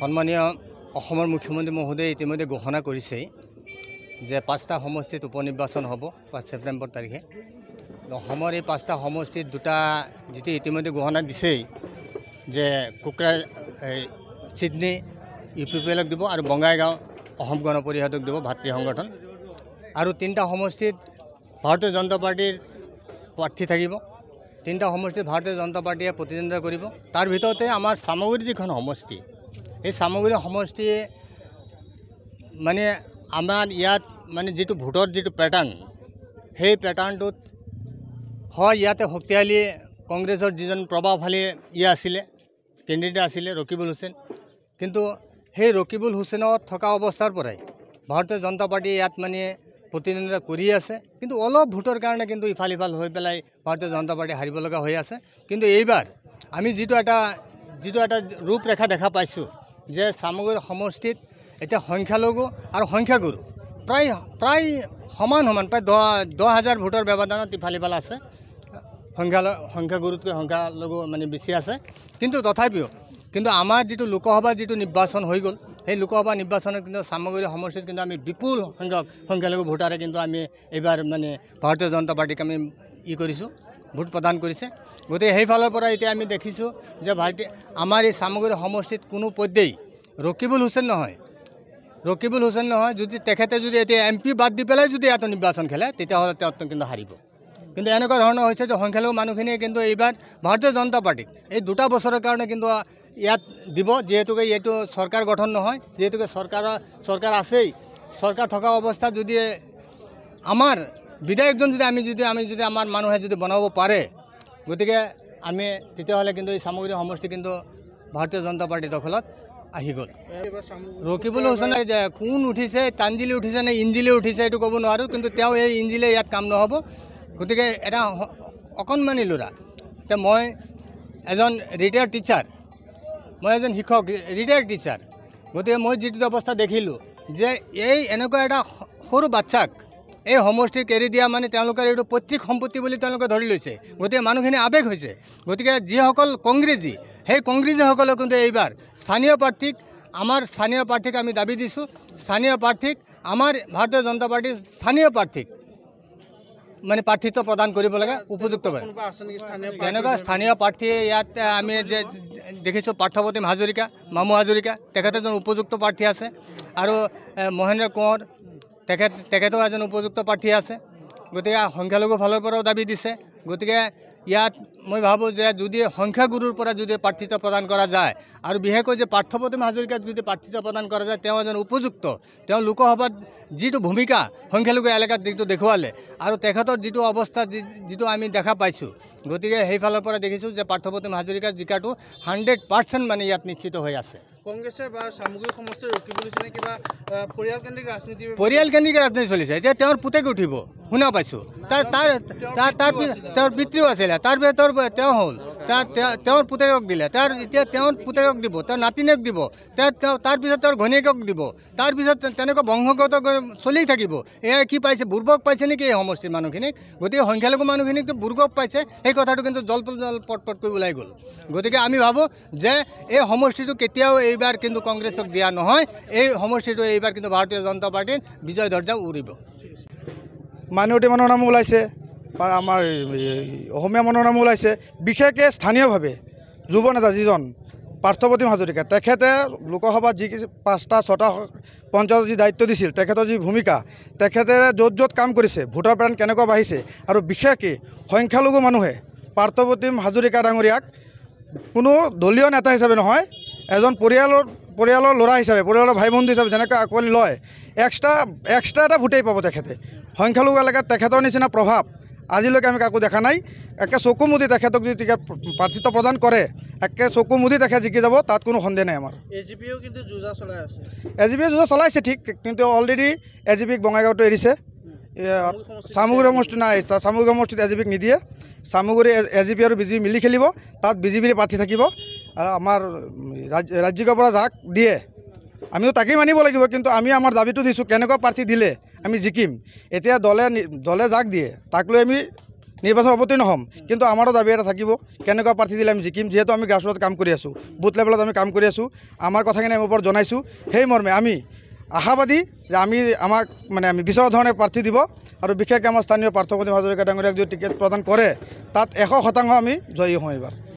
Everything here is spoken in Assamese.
সন্মানীয় অসমৰ মুখ্যমন্ত্ৰী মহোদয়ে ইতিমধ্যে ঘোষণা কৰিছে যে 5টা সমষ্টিত উপনিৰ্বাচন হ'ব 5 ছেপ্টেম্বৰ তাৰিখে। অসমৰ এই 5টা সমষ্টিত দুটা যেটি ইতিমধ্যে ঘোষণা দিছেই যে কোকৰাঝাৰ সিডনী UPPLক দিব আৰু বঙাইগাঁও অসম গণ পৰিষদক দিব ভাতৃ সংগঠন। আৰু 3টা সমষ্টিত ভাৰতীয় জনতা পাৰ্টিৰ প্ৰাৰ্থী থাকিব। 3টা সমষ্টিত ভাৰতীয় জনতা পাৰ্টিয়ে প্ৰতিদ্বন্দ্বিতা কৰিব। তাৰ ভিতৰতে আমাৰ সামগুৰি যিখন সমষ্টি, এই সামগুৰি সমষ্টিয়ে মানে আমাৰ ইয়াত মানে যেটো ভোটৰ যেটো প্যাটাৰ্ন, সেই প্যাটাৰ্নটোত হয় ইয়াতে শক্তিশালী কংগ্ৰেছৰ যিজন প্ৰভাৱশালী আছিলে কেণ্ডিডেট আছিলে ৰকিবুল হুছেইন। কিন্তু সেই ৰকিবুল হুছেইনৰ থকা অৱস্থাৰ পৰাই ভাৰতীয় জনতা পাৰ্টিয়ে ইয়াত মানে প্ৰতিদ্বন্দ্বিতা কৰি আছে। কিন্তু অলপ ভোটৰ কাৰণে কিন্তু ইফাল হৈ পেলাই ভাৰতীয় জনতা পাৰ্টি হাৰিব লগা হৈ আছে। কিন্তু এইবাৰ আমি যেটো এটা ৰূপৰেখা দেখা পাইছোঁ যে সামগুৰি সমষ্টিত এতিয়া সংখ্যালঘু আৰু সংখ্যাগুৰু প্ৰায় সমান প্ৰায় 10,000 ভোটৰ ব্যৱধানত ইফাল আছে। সংখ্যাগুৰুতকৈ সংখ্যালঘু মানে বেছি আছে। কিন্তু তথাপিও কিন্তু আমাৰ যেটো লোকসভা যেটো নিৰ্বাচন হৈ গ'ল, সেই লোকসভা নিৰ্বাচনত কিন্তু সামগুৰি সমষ্টিত কিন্তু আমি বিপুল সংখ্যক সংখ্যালঘু ভোটাৰে কিন্তু আমি এইবাৰ মানে ভাৰতীয় জনতা পাৰ্টিক আমি কৰিছোঁ, ভোট প্ৰদান কৰিছে। গতিকে সেইফালৰ পৰা এতিয়া আমি দেখিছোঁ যে আমাৰ এই সামগুৰি সমষ্টিত কোনো পৰ্যায় ৰকিবুল হুছেইন নহয় যদি তেখেতে যদি এতিয়া MP বাদ দি পেলাই যদি ইয়াত নিৰ্বাচন খেলে তেতিয়াহ'লে তেওঁ কিন্তু হাৰিব। কিন্তু এনেকুৱা ধৰণৰ হৈছে যে সংখ্যালঘু মানুহখিনিয়ে কিন্তু এইবাৰ ভাৰতীয় জনতা পাৰ্টিক এই 2টা বছৰৰ কাৰণে কিন্তু ইয়াত দিব, যিহেতুকে এইটো চৰকাৰ গঠন নহয়, যিহেতুকে চৰকাৰ আছেই। চৰকাৰ থকা অৱস্থাত যদি আমাৰ বিধায়কজন যদি আমি যদি আমাৰ মানুহে যদি বনাব পাৰে, গতিকে আমি তেতিয়াহ'লে কিন্তু এই সামগুৰি সমষ্টি কিন্তু ভাৰতীয় জনতা পাৰ্টিৰ দখলত আহি গ'ল। ৰকিবুল হুছেইন যে কোন উঠিছে, তাঞ্জিলি উঠিছে নে ইঞ্জিলি উঠিছে এইটো ক'ব নোৱাৰোঁ। কিন্তু তেওঁ এই ইঞ্জিলে ইয়াত কাম নহ'ব। গতিকে এটা অকণমানি ল'ৰা, এতিয়া মই এজন ৰিটায়াৰ্ড টিচাৰ, মই এজন শিক্ষক ৰিটায়াৰ্ড টিচাৰ। গতিকে মই যিটো অৱস্থা দেখিলোঁ যে এই এনেকুৱা এটা সৰু বাচ্চাক এই সমষ্টিক এৰি দিয়া মানে তেওঁলোকৰ এইটো পৈতৃক সম্পত্তি বুলি তেওঁলোকে ধৰি লৈছে। গতিকে মানুহখিনি আৱেগ হৈছে। গতিকে যিসকল কংগ্ৰেছী, সেই কংগ্ৰেছীসকলেও কিন্তু এইবাৰ আমাৰ স্থানীয় প্ৰাৰ্থীক আমি দাবী দিছোঁ, স্থানীয় প্ৰাৰ্থীক আমাৰ ভাৰতীয় জনতা পাৰ্টিৰ স্থানীয় প্ৰাৰ্থীক মানে প্ৰাৰ্থিত্ব প্ৰদান কৰিব লাগে উপযুক্ত। তেনেকুৱা স্থানীয় প্ৰাৰ্থীয়ে ইয়াত আমি যে দেখিছোঁ পাৰ্থপ্ৰতিম হাজৰিকা, মামু হাজৰিকা, তেখেত এজন উপযুক্ত প্ৰাৰ্থী আছে। আৰু মহেন্দ্ৰ কোঁৱৰ তেখেতো এজন উপযুক্ত প্ৰাৰ্থী আছে। গতিকে সংখ্যালঘু ফালৰ পৰাও দাবী দিছে। গতিকে ইয়াত মই ভাবোঁ যে যদি সংখ্যাগুৰুৰ পৰা যদি প্ৰাৰ্থিত্ব প্ৰদান কৰা যায় আৰু বিশেষকৈ যে পাৰ্থপ্ৰতিম হাজৰিকাক যদি প্ৰাৰ্থিত্ব প্ৰদান কৰা যায়, তেওঁ এজন উপযুক্ত, তেওঁ লোকসভাত যিটো ভূমিকা সংখ্যালঘু এলেকাত যিটো দেখুৱালে আৰু তেখেতৰ যিটো অৱস্থা যিটো আমি দেখা পাইছোঁ, গতিকে সেইফালৰ পৰা দেখিছোঁ যে পাৰ্থপ্ৰতিম হাজৰিকাৰ জিকাটো 100% মানে ইয়াত নিশ্চিত হৈ আছে। কংগ্ৰেছৰ বা সামগুৰি সমষ্টিৰ ৰকিবুল হুছেইনে কিবা পৰিয়ালকেন্দ্ৰিক ৰাজনীতি চলিছে। এতিয়া তেওঁৰ পুতেক উঠিব শুনা পাইছোঁ। তেওঁৰ পিতৃও আছিলে, তেওঁ হ'ল তেওঁৰ পুতেকক দিলে, এতিয়া তেওঁৰ পুতেকক দিব, তেওঁৰ নাতিনীক দিব, তাৰপিছত তেওঁৰ ঘনীয়েকক দিব, তাৰপিছত তেনেকুৱা বংশগত চলি থাকিব। এয়া কি পাইছে, বুৰ্বক পাইছে নেকি এই সমষ্টিৰ মানুহখিনিক? গতিকে সংখ্যালঘু মানুহখিনিকতো বুৰ্বক পাইছে, সেই কথাটো কিন্তু পটকৈ ওলাই গ'ল। গতিকে আমি ভাবোঁ যে এই সমষ্টিটো কেতিয়াও এইবাৰ কিন্তু কংগ্ৰেছক দিয়া নহয়। এই সমষ্টিটো এইবাৰ কিন্তু ভাৰতীয় জনতা পাৰ্টিৰ বিজয় দৰ্জা উৰিব। মাইনৰিটি মানুহৰ নামো ওলাইছে, আমাৰ অসমীয়া মানুহৰ নামো ওলাইছে। বিশেষকৈ স্থানীয়ভাৱে যুৱ নেতা যিজন পাৰ্থপ্ৰতিম হাজৰিকা, তেখেতে লোকসভাত যি 5টা 6টা পঞ্চায়ত যি দায়িত্ব দিছিল, তেখেতৰ যি ভূমিকা, তেখেতে য'ত কাম কৰিছে, ভোটাৰ প্ৰাণ কেনেকুৱা বাঢ়িছে। আৰু বিশেষকৈ সংখ্যালঘু মানুহে পাৰ্থপ্ৰতিম হাজৰিকা ডাঙৰীয়াক কোনো দলীয় নেতা হিচাপে নহয়, এজন পৰিয়ালৰ ল'ৰা হিচাপে, পৰিয়ালৰ ভাই বন্ধু হিচাপে যেনেকৈ আঁকোৱালি লয়, এক্সট্ৰা এটা ভোটেই পাব তেখেতে। সংখ্যালঘু এলেকাত তেখেতৰ নিচিনা প্ৰভাৱ আজিলৈকে আমি কাকো দেখা নাই। একে চকু মুদি তেখেতক যদি প্ৰাৰ্থিত্ব প্ৰদান কৰে, একে চকু মুদি তেখেত জিকি যাব, তাত কোনো সন্দেহ নাই আমাৰ। AGPও কিন্তু যুঁজা চলাই আছে। AGPয়ে যুঁজা চলাইছে ঠিক, কিন্তু অলৰেডি AGPক বঙাইগাঁৱতো এৰিছে। সামগুৰি সমষ্টি নাই, সামগুৰি সমষ্টিত AGPক নিদিয়ে। সামগুৰি AGP আৰু BJP মিলি খেলিব, তাত BJPৰ প্ৰাৰ্থী থাকিব। আমাৰ ৰাজ্যিকৰ পৰা যাক দিয়ে আমিও তাকেই মানিব লাগিব। কিন্তু আমি আমাৰ দাবীটো দিছোঁ, কেনেকুৱা প্ৰাৰ্থী দিলে আমি জিকিম। এতিয়া দলে যাক দিয়ে তাক লৈ আমি নিৰ্বাচন অৱতীৰ্ণ হ'ম, কিন্তু আমাৰো দাবী এটা থাকিব কেনেকুৱা প্ৰাৰ্থী দিলে আমি জিকিম। যিহেতু আমি গ্ৰাছৰুটত কাম কৰি আছোঁ, বুথ লেভেলত আমি কাম কৰি আছোঁ, আমাৰ কথাখিনি আমি ওপৰত জনাইছোঁ। সেই মৰ্মে আমি আশাবাদী যে আমাক আমি বিচৰা ধৰণে প্ৰাৰ্থী দিব, আৰু বিশেষকৈ আমাৰ স্থানীয় পাৰ্থপ্ৰতিম হাজৰিকা ডাঙৰীয়াক যদি টিকেট প্ৰদান কৰে তাত 100% আমি জয়ী হওঁ এইবাৰ।